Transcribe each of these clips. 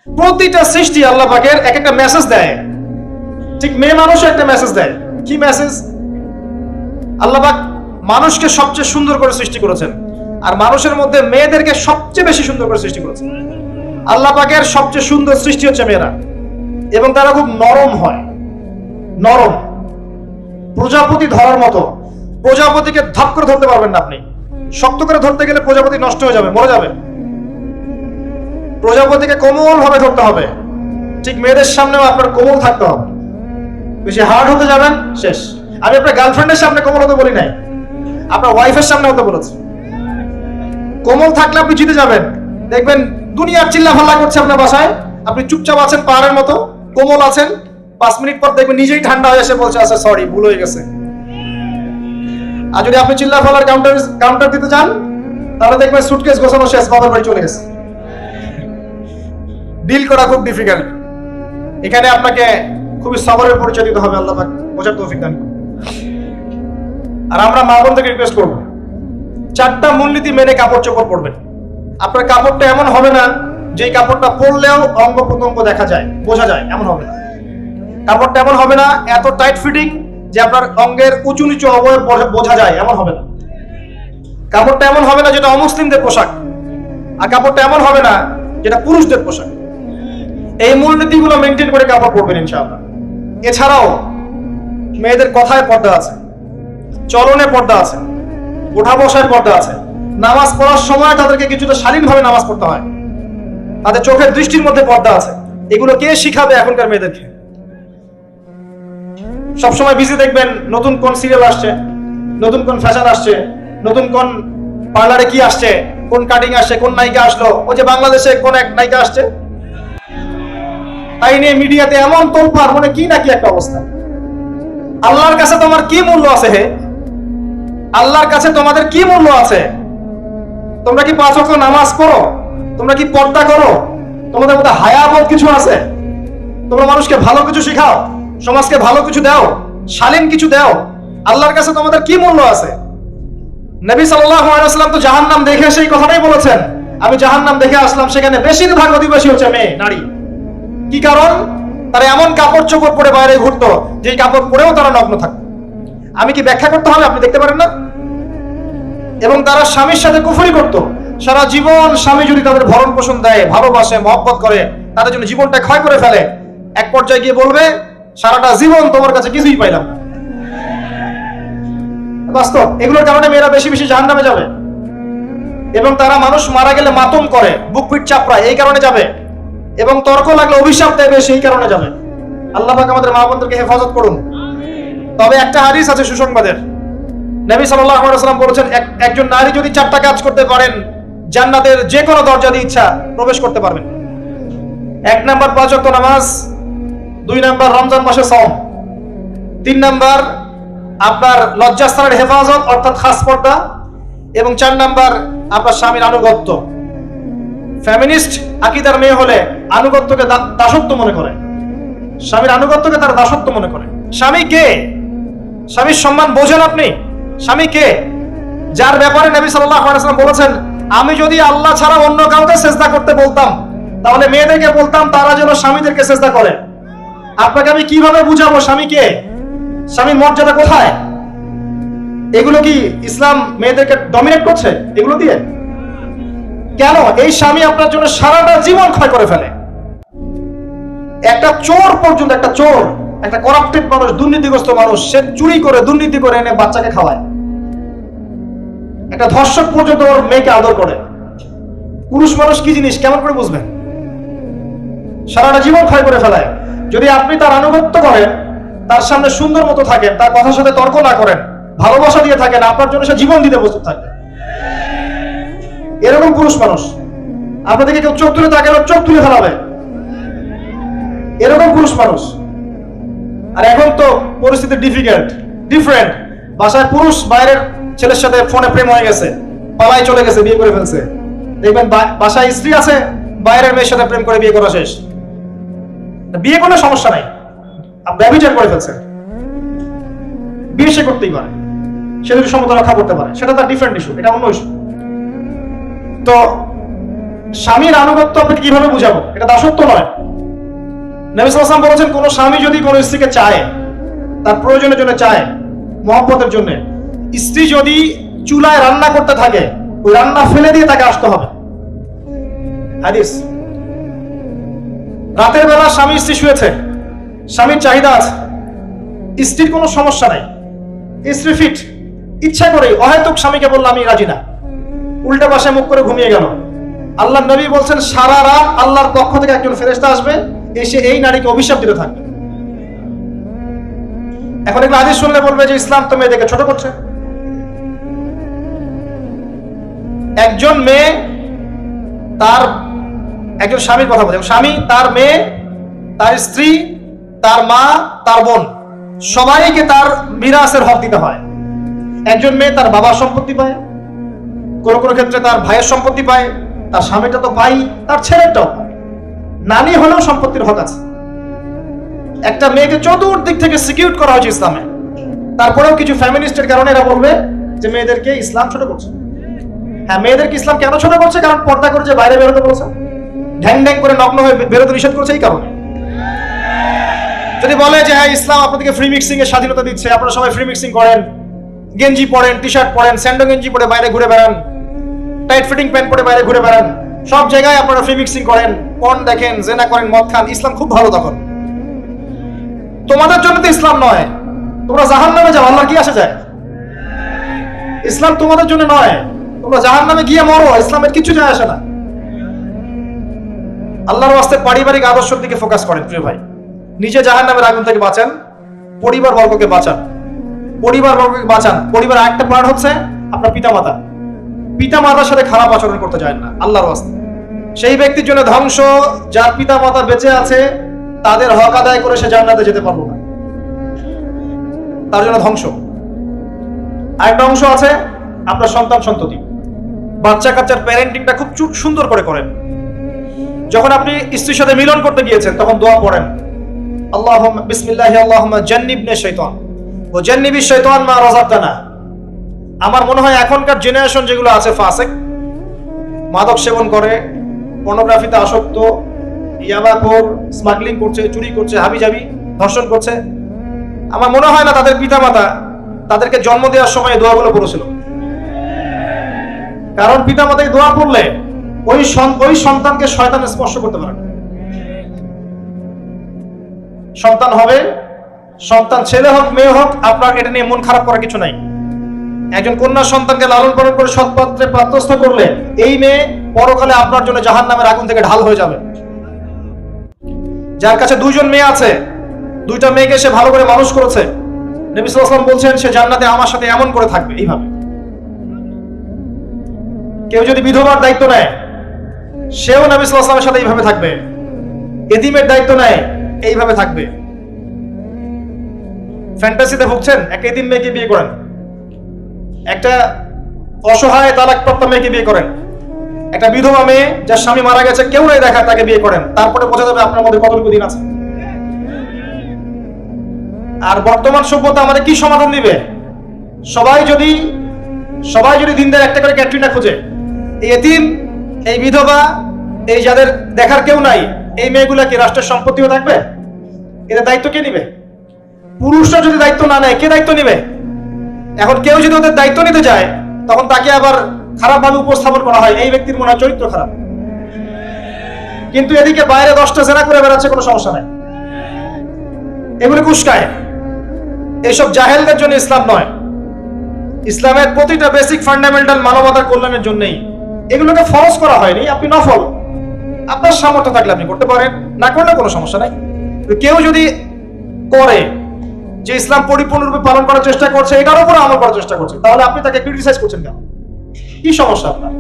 প্রতিটা সৃষ্টি আল্লাহ পাকের এক একটা মেসেজ দেয়। ঠিক মেয়ে মানুষও একটা মেসেজ দেয়। কি মেসেজ? আল্লাহ পাক মানুষকে সবচেয়ে সুন্দর করে সৃষ্টি করেছেন, আর মানুষের মধ্যে মেয়েদেরকে সবচেয়ে বেশি সুন্দর করে সৃষ্টি করেছেন। আল্লাহ পাকের সবচেয়ে সুন্দর সৃষ্টি হচ্ছে মেয়েরা, এবং তারা খুব নরম হয়, নরম, প্রজাপতি ধরার মতো। প্রজাপতিকে ধাপ করে ধরতে পারবেন না আপনি, শক্ত করে ধরতে গেলে প্রজাপতি নষ্ট হয়ে যাবে, মরে যাবে। প্রজাপতিকে কোমল ভাবে ধরতে হবে। ঠিক মেয়েদের সামনেও আপনার কোমল থাকতে হবে। বেশি হার্ড হতে যাবেন, শেষ। আমি আপনার গার্লফ্রেন্ডের সামনে কোমল হতে বলি নাই, আপনার ওয়াইফের সামনে হতে বলেছি। কোমল থাকলে আপনি জিতে যাবেন। দেখবেন দুনিয়ার চিল্লা ফাল্লা করছে আপনার বাসায়, আপনি চুপচাপ আছেন পাহাড়ের মতো, কোমল আছেন। 5 মিনিট পর দেখবেন নিজেই ঠান্ডা হয়ে এসে বলছে আচ্ছা সরি, ভুল হয়ে গেছে। আর যদি আপনি চিল্লা ফাল্লার কাউন্টার দিতে চান, তাহলে দেখবেন সুটকেস গোছানো শেষ, বাবার বাড়ি চলে গেছে। ডিল করা খুব ডিফিকাল্ট। এখানে আপনাকে খুবই সবরের পরিচয় দিতে হবে। আল্লাহ পাক বোঝার তৌফিক দান করুন। আর আমরা মা বোনদেরকে রিকোয়েস্ট করব, 4টা মূলনীতি মেনে কাপড় চোপড় পরবেন। আপনার কাপড়টা এমন হবে না যে কাপড়টা পরলেও অঙ্গ প্রত্যঙ্গ দেখা যায়, বোঝা যায়, এমন হবে না। কাপড়টা এমন হবে না এত টাইট ফিটিং যে আপনার অঙ্গের উঁচু নিচু অবয়ব বোঝা যায়, এমন হবে না। কাপড়টা এমন হবে না যেটা অমুসলিমদের পোশাক, আর কাপড়টা এমন হবে না যেটা পুরুষদের পোশাক। এই মূলনীতিগুলো মেনটেন করে কাপড় পরবেন ইনশাআল্লাহ। এছাড়াও মেয়েদের কথায় পর্দা আছে, চলনে পর্দা আছে, ওঠা বসায় পর্দা আছে। নামাজ পড়ার সময় তাদেরকে কিছুটা শালীনভাবে নামাজ পড়তে হয়। তাদের চোখের দৃষ্টির মধ্যে পর্দা আছে। এগুলো কে শিখাবে এখনকার মেয়েদেরকে? সবসময় বিজি দেখবেন নতুন কোন সিরিয়াল আসছে, নতুন কোন ফ্যাশন আসছে, নতুন কোন পার্লারে কি আসছে, কোন কাটিং আসছে, কোন নায়িকা আসলো। ওই যে বাংলাদেশে কোন এক নায়িকা আসছে, তাই নিয়ে মিডিয়াতে এমন তোলপাড়, মানে কি নাকি একটা অবস্থা। আল্লাহর কাছে তোমার কি মূল্য আছে? হে, আল্লাহর কাছে তোমাদের কি মূল্য আছে? তোমরা কি 5 ওয়াক্ত নামাজ পড়ো? তোমরা কি পর্দা করো? তোমাদের মধ্যে হায়াবোধ কিছু আছে? তোমরা মানুষকে ভালো কিছু শিখাও, সমাজকে ভালো কিছু দাও, শালীন কিছু দাও। আল্লাহর কাছে তোমাদের কি মূল্য আছে? নবী সাল্লাল্লাহু আলাইহি ওয়াসাল্লাম তো জাহান্নাম দেখে সেই কথাটাই বলেছেন, আমি জাহান্নাম দেখে আসলাম, সেখানে বেশিরভাগ অধিবাসী হচ্ছে মেয়ে, নারী। কি কারণ? তারা এমন কাপড় চোপড় পরে বাইরে ঘুরতো যে কাপড় পরেও তারা নগ্ন থাকতো। আমি কি ব্যাখ্যা করতে হবে? আপনি দেখতে পারেন না? এবং তারা স্বামীর সাথে কুফরি করত। সারা জীবন স্বামী যদি তাদের ভরণ পোষণ দেয়, ভালোবাসে, মহব্বত করে, তাদের জন্য জীবনটা ক্ষয় করে ফেলে, এক পর্যায়ে গিয়ে বলবে সারাটা জীবন তোমার কাছে কিছুই পাইলাম। বাস্তব। এগুলোর কারণে মেয়েরা বেশি বেশি জাহান্নামে যাবে, এবং তারা মানুষ মারা গেলে মাতম করে, বুক পিঠ চাপড়ায়, এই কারণে যাবে, এবং তর্ক লাগলে অভিশাপ দেবে, সেই কারণে যাবে। আল্লাহ পাক আমাদের মা বোনদেরকে হেফাজত করুন। তবে একটা হাদিস আছে সুসংবাদের। নবী সাল্লাল্লাহু আলাইহি ওয়াসাল্লাম বলেছেন, একজন নারী যদি 4টা কাজ করতে পারেন, জান্নাতের যে কোনো দরজা দিয়ে ইচ্ছা প্রবেশ করতে পারবেন। 1 নাম্বার 5 ওয়াক্ত নামাজ, 2 নাম্বার রমজান মাসে সাওম, 3 নাম্বার আপনার লজ্জাস্থানের হেফাজত অর্থাৎ খাস পর্দা, এবং 4 নাম্বার আপনার স্বামীর আনুগত্য। ফেমিনিস্ট আকীদার মেয়ে হলে আনুগত্যকে দাসত্ব মনে করে, স্বামীর আনুগত্যকে তার দাসত্ব মনে করে। স্বামী কে? স্বামীর সম্মান বোঝেন আপনি? স্বামী কে? যার ব্যাপারে নবী সাল্লাল্লাহু আলাইহি ওয়াসাল্লাম বলেছেন, আমি যদি আল্লাহ ছাড়া অন্য কাউকে সিজদা করতে বলতাম, তাহলে মেয়েদেরকে বলতাম তারা যেন স্বামীদেরকে সিজদা করে। আপনাকে আমি কিভাবে বুঝাবো স্বামী কে? স্বামীর মর্যাদা কোথায়? এগুলো কি ইসলাম মেয়েদেরকে ডমিনেট করছে এগুলো দিয়ে? কেন? এই স্বামী আপনার জন্য সারাটা জীবন ক্ষয় করে ফেলে। একটা চোর পর্যন্ত, একটা চোর, একটা করাপ্টেড মানুষ, দুর্নীতিগ্রস্ত মানুষ, সে চুরি করে, দুর্নীতি করে এনে বাচ্চাকে খাওয়ায়। একটা ধর্ষক পর্যন্ত ওর মেয়েকে আদর করে। পুরুষ মানুষ কি জিনিস কেমন করে বুঝবেন? সারাটা জীবন ক্ষয় করে ফেলায়। যদি আপনি তার আনুগত্য করেন, তার সামনে সুন্দর মতো থাকেন, তার কথার সাথে তর্ক না করেন, ভালোবাসা দিয়ে থাকেন, আপনার জন্য সে জীবন দিতে প্রস্তুত থাকে। এরকম পুরুষ মানুষ। আপনাদেরকে কেউ চোখ তুলে তাকালে চোখ তুলে ফেলাবে, এরকম পুরুষ মানুষ। আর এখন তো পরিস্থিতি ডিফারেন্ট। বাসায় পুরুষ বাইরের ছেলের সাথে ফোনে প্রেম হয়ে গেছে, পালাই চলে গেছে, বিয়ে করে ফেলছে। দেখবেন বাসায় স্ত্রী আছে, বাইরের মেয়ের সাথে প্রেম করে বিয়ে করা শেষ। বিয়ে কোনো সমস্যা নাই, ব্যভিচার করে ফেলছে। বিয়ে সে করতেই পারে, সে যদি সমতা রক্ষা করতে পারে, সেটা তার ডিফারেন্ট ইস্যু, এটা অন্য ইস্যু। তো স্বামীর আনুগত্য আপনাকে কিভাবে বুঝাবো? এটা দাসত্ব নয়। নবী সাল্লাল্লাহু আলাইহি ওয়াসাল্লাম বলেছেন, কোন স্বামী যদি কোন স্ত্রীকে চায়, তার প্রয়োজনের জন্য চায়, মহব্বতের জন্য, স্ত্রী যদি চুলায় রান্না করতে থাকে, ওই রান্না ফেলে দিয়ে তাকে আসতে হবে। হাদিস। রাতের বেলা স্বামী স্ত্রী শুয়েছে, স্বামীর চাহিদা আছে, স্ত্রীর কোনো সমস্যা নাই, স্ত্রী ফিট, ইচ্ছা করে অহেতুক স্বামীকে বলল আমি রাজি না, উল্টা পাশে মুখ করে ঘুমিয়ে গেল। আল্লাহ নবী বলছেন সারা রাত আল্লাহর পক্ষ থেকে একজন ফেরেশতা আসবে, এসে এই নারীকে অভিশাপ দিতে থাকবে। এখন এগুলো হাদিস শুনলে বলবে যে ইসলাম তো মেয়েদেরকে ছোট করছে। একজন মেয়ে তার, একজন স্বামীর কথা বলছে, স্বামী তার মেয়ে, তার স্ত্রী, তার মা, তার বোন, সবাইকে তার মিরাসের হক দিতে হয়। একজন মেয়ে তার বাবার সম্পত্তি পায়, কোন কোন ক্ষেত্রে তার ভাইয়ের সম্পত্তি পায়, তার স্বামীটা তো পাই, তার ছেলেটাও পায়, নানি হলেও সম্পত্তির হক আছে। একটা মেয়েকে চতুর্দিক থেকে সিকিউর করা হয়েছে ইসলামে। তারপরেও কিছু ফ্যামিলিস্টের কারণে এরা বলবে যে মেয়েদেরকে ইসলাম ছোট করছে। হ্যাঁ, মেয়েদেরকে ইসলাম কেন ছোট করছে? কারণ পর্দা করে যে বাইরে বেরোতে বলছে, ঢ্যাং ঢ্যাং করে নগ্ন হয়ে বেরোতে নিষেধ করছে, এই কারণে। যদি বলে যে হ্যাঁ ইসলাম আপনাদেরকে ফ্রি মিক্সিং এর স্বাধীনতা দিচ্ছে, আপনারা সবাই ফ্রি মিক্সিং করেন, গেঞ্জি পরেন, টি শার্ট পরেন, স্যান্ডো গেঞ্জি পরে বাইরে ঘুরে বেড়ান, টাইট ফিটিং প্যান্ট পরে বাইরে ঘুরে বেড়ান, সব জায়গায় আপনারা ফ্রি মিক্সিং করেন, পর্ন দেখেন, জেনা করেন, মদ খান, ইসলাম খুব ভালো। তখন তোমাদের জন্য তো ইসলাম নয়, তোমরা জাহান্নামে যাও, আল্লাহর কি আসে যায়? ইসলাম তোমাদের জন্য নয়, তোমরা জাহান্নামে গিয়ে মরো, ইসলামের কিছু যায় আসে না। আল্লাহর ওয়াস্তে পারিবারিক আদর্শের দিকে ফোকাস করেন প্রিয় ভাই। নিজে জাহান্নামের আগুন থেকে বাঁচান, পরিবার বর্গকে বাঁচান, পরিবার বর্গকে বাঁচান। পরিবার একটা পার্ট হচ্ছে আপনার পিতামাতা। পিতামাতার সাথে খারাপ আচরণ করতে যায় না আল্লাহর ওয়াস্তে। সেই ব্যক্তির জন্য ধ্বংস যার পিতামাতা বেঁচে আছে, তাদের হক আদায় করে সে জান্নাতে যেতে পারলো না, তার জন্য ধ্বংস। আরেকটা অংশ আছে আপনার সন্তান সন্ততি। বাচ্চা কাচ্চার প্যারেন্টিংটা খুব সুন্দর করে করেন। যখন আপনি স্ত্রীর সাথে মিলন করতে গিয়েছেন তখন দোয়া পড়েন, আল্লাহুম্মা বিসমিল্লাহি আল্লাহুম্মা জান্নিবনা শাইতান ও জান্নিবিশ শাইতান মা রাযাকতানা। আমার মনে হয় এখনকার জেনারেশন যেগুলো আছে ফাসিক, মাদক সেবন করে, পর্নোগ্রাফিতে আসক্ত, ইয়াবাখোর, স্মাগলিং করছে, চুরি করছে, হাবিজাবি, ধর্ষণ করছে, আমার মনে হয় না তাদের পিতামাতা তাদেরকে জন্ম দেওয়ার সময় দোয়াগুলো পড়েছিল। কারণ পিতামাতাকে দোয়া পড়লে ওই সন্তানকে শয়তান স্পর্শ করতে পারে না। সন্তান হবে, সন্তান ছেলে হোক মেয়ে হোক, আপনার এটা নিয়ে মন খারাপ করার কিছু নাই। একজন কন্যা সন্তানকে লালন পালন করে সৎপাত্রে প্রাপ্তস্থ করলে এই মেয়ে পরকালে আপনার জন্য জাহান্নামের আগুন থেকে ঢাল হয়ে যাবে। যার কাছে দুইজন মেয়ে আছে, দুইটা মেয়েকে সে ভালো করে মানুষ করেছে, নবী সাল্লাল্লাহু আলাইহি ওয়াসাল্লাম বলছেন সে জান্নাতে আমার সাথে এমন করে থাকবে, এইভাবে। কেউ যদি বিধবার দায়িত্ব নেয়, সেও নবী সাল্লাল্লাহু আলাইহি ওয়াসাল্লামের সাথে এইভাবে থাকবে। এতিমের দায়িত্ব নেয়, এইভাবে থাকবে। ফ্যান্টাসিতে ভুগছেন, একটা এতিম মেয়েকে বিয়ে করেন, একটা অসহায় তালাকপ্রাপ্ত মেয়েকে বিয়ে করেন, একটা বিধবা মেয়ে যার স্বামী মারা গেছে, কেউ নাই দেখা, তাকে বিয়ে করেন, তারপরে বোঝা যাবে আপনার মধ্যে কতটুকু দিন আছে। আর বর্তমান সভ্যতা আমাদের কি সমাধান দিবে? সবাই যদি দিনদার একটা করে ক্যাটরিনা খুঁজে, এই এতিম, এই বিধবা, এই যাদের দেখার কেউ নাই, এই মেয়েগুলা কি রাষ্ট্রের সম্পত্তিও থাকবে? এদের দায়িত্ব কে নিবে? পুরুষরা যদি দায়িত্ব না নেয়, কে দায়িত্ব নিবে? এখন কেউ যদি ওদের দায়িত্ব নিতে যায়, তখন তাকে আবার খারাপভাবে উপস্থাপন করা হয়, এই ব্যক্তির মনে হয় চরিত্র খারাপ। কিন্তু এদিকে বাইরে 10টা জেনা করে বেড়াচ্ছে, কোনো সমস্যা নাই, এগুলো কুস্কায়। এইসব জাহেলদের জন্য ইসলাম নয়। ইসলামের প্রতিটা বেসিক ফান্ডামেন্টাল মানবতার কল্যাণের জন্যই। এগুলোকে ফরজ করা হয়নি, আপনি নফল, আপনার সামর্থ্য থাকলে আপনি করতে পারেন, না করলে কোনো সমস্যা নাই। কেউ যদি করে যে ইসলাম পরিপূর্ণরূপে পালন করার চেষ্টা করছে, এটার উপরে আমল করার চেষ্টা করছে, তাহলে আপনি তাকে ক্রিটিসাইজ করছেন কেন? কি সমস্যা আপনার?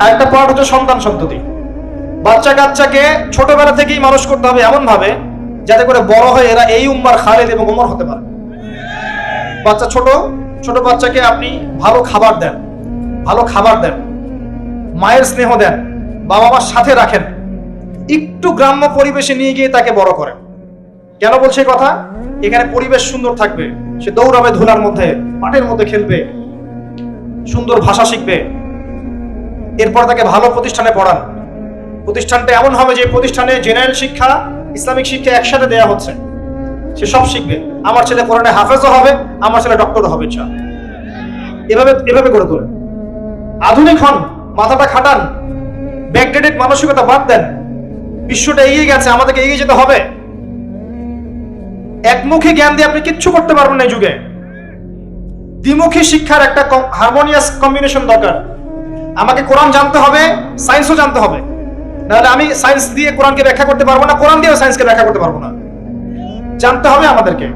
আরেকটা পার্ট হচ্ছে সন্তান সন্ততি। বাচ্চা কাচ্চাকে ছোটবেলা থেকেই মানুষ করতে হবে এমন ভাবে যাতে করে বড় হয়ে এরা এই উম্মার খালেদ এবং ওমর হতে পারে। বাচ্চা ছোট বাচ্চাকে আপনি ভালো খাবার দেন, মায়ের স্নেহ দেন, বাবা মার সাথে রাখেন, একটু গ্রাম্য পরিবেশে নিয়ে গিয়ে তাকে বড় করেন। কেন বলছে কথা? এখানে পরিবেশ সুন্দর থাকবে, সে দৌড়াবে ধুলার মধ্যে, মাঠের মধ্যে খেলবে, সুন্দর ভাষা শিখবে, এরপর তাকে ভালো প্রতিষ্ঠানে পড়ান। প্রতিষ্ঠানটা এমন হবে যে প্রতিষ্ঠানে জেনারেল শিক্ষা, ইসলামিক শিক্ষা একসাথে দেয়া হচ্ছে, সে সব শিখবে। আমার ছেলে কোরআনে হাফেজও হবে, আমার ছেলে ডক্টরও হবে ইনশাআল্লাহ। এভাবে এভাবে করে তোলেন। আধুনিক হন, মাথাটা খাটান, ব্যাকডেটেড মানসিকতা বাদ দেন। বিশ্বটা এগিয়ে গেছে, আমাদেরকে এগিয়ে যেতে হবে। একমুখী জ্ঞান দিয়ে আপনি কিচ্ছু করতে পারবেন না এই যুগে। দ্বিমুখী শিক্ষার একটা হারমোনিয়াস কম্বিনেশন দরকার। আমাকে কোরআন জানতে হবে, সায়েন্সও জানতে হবে, নাহলে আমি সায়েন্স দিয়ে কোরআনকে ব্যাখ্যা করতে পারবো না, কোরআন দিয়েও সায়েন্সকে ব্যাখ্যা করতে পারবো না। জানতে হবে আমাদেরকে।